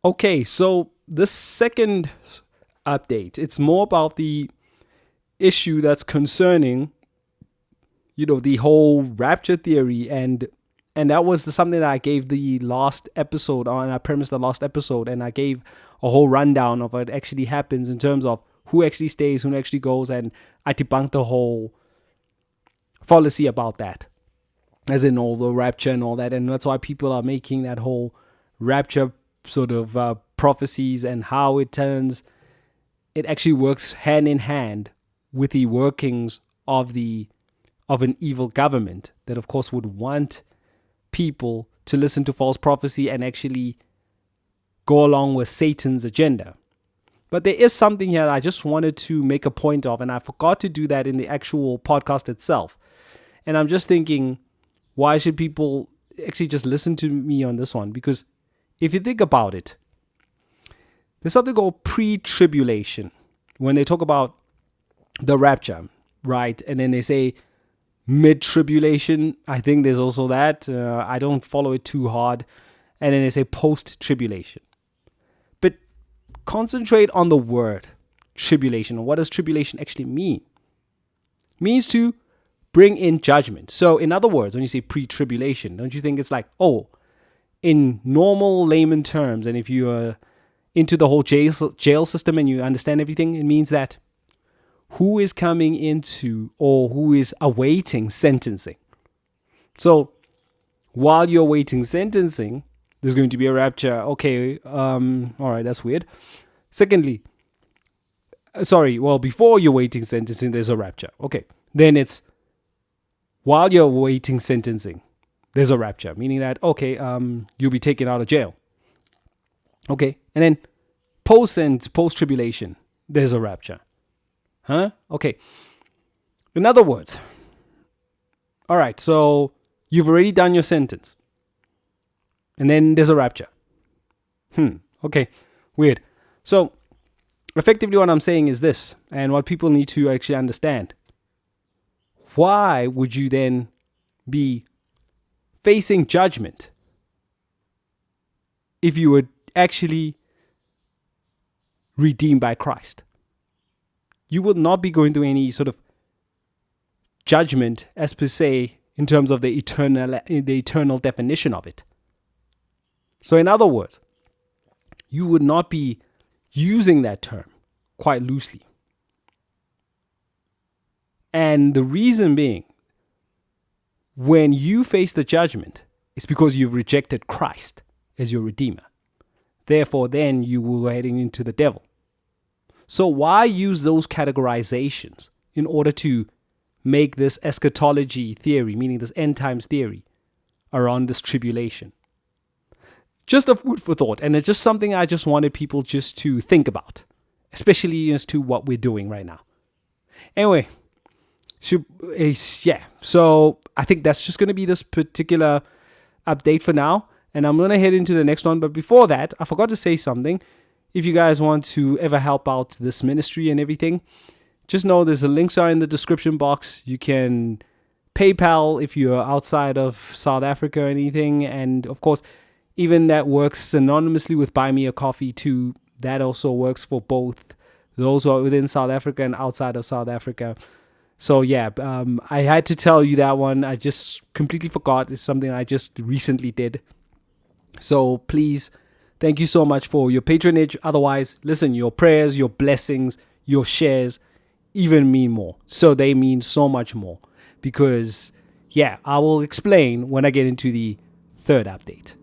Okay, so this second update, it's more about the issue that's concerning, the whole rapture theory, and that was something that I gave the last episode on. I premised the last episode, and I gave a whole rundown of what actually happens in terms of who actually stays, who actually goes, and I debunked the whole fallacy about that, as in all the rapture and all that, and that's why people are making that whole rapture sort of prophecies and how it actually works hand in hand with the workings of an evil government that, of course, would want people to listen to false prophecy and actually go along with Satan's agenda. But there is something here I just wanted to make a point of, and I forgot to do that in the actual podcast itself. And I'm just thinking, why should people actually just listen to me on this one? Because if you think about it, there's something called pre-tribulation. When they talk about the rapture, right? And then they say mid-tribulation. I think there's also that. I don't follow it too hard. And then they say post-tribulation. But concentrate on the word tribulation. What does tribulation actually mean? It means to bring in judgment. So in other words, when you say pre-tribulation, don't you think it's like, in normal layman terms, and if you are into the whole jail system and you understand everything, it means that who is coming into or who is awaiting sentencing. So while you're awaiting sentencing, there's going to be a rapture. Okay, all right, that's weird. Secondly, before you're waiting sentencing, there's a rapture. Okay, then it's while you're waiting sentencing, there's a rapture, meaning that, you'll be taken out of jail. Okay, and then post-tribulation, there's a rapture. Huh? Okay. In other words, all right, so you've already done your sentence. And then there's a rapture. Okay, weird. So, effectively what I'm saying is this, and what people need to actually understand. Why would you then be facing judgment if you were actually redeemed by Christ? You will not be going through any sort of judgment as per se in terms of the eternal definition of it. So in other words, you would not be using that term quite loosely. And the reason being, when you face the judgment, it's because you've rejected Christ as your Redeemer. Therefore, then you will be heading into the devil. So why use those categorizations in order to make this eschatology theory, meaning this end times theory, around this tribulation? Just a food for thought, and it's just something I just wanted people just to think about, especially as to what we're doing right now. Anyway, so I think that's just going to be this particular update for now, and I'm going to head into the next one. But before that, I forgot to say something. If you guys want to ever help out this ministry and everything, just know there's the links are in the description box. You can PayPal if you're outside of South Africa or anything, and of course, even that works synonymously with Buy Me a Coffee too. That also works for both those who are within South Africa and outside of South Africa. So I had to tell you that one. I just completely forgot. It's something I just recently did. So please, thank you so much for your patronage. Otherwise, listen, your prayers, your blessings, your shares even mean more. So they mean so much more. Because, I will explain when I get into the third update.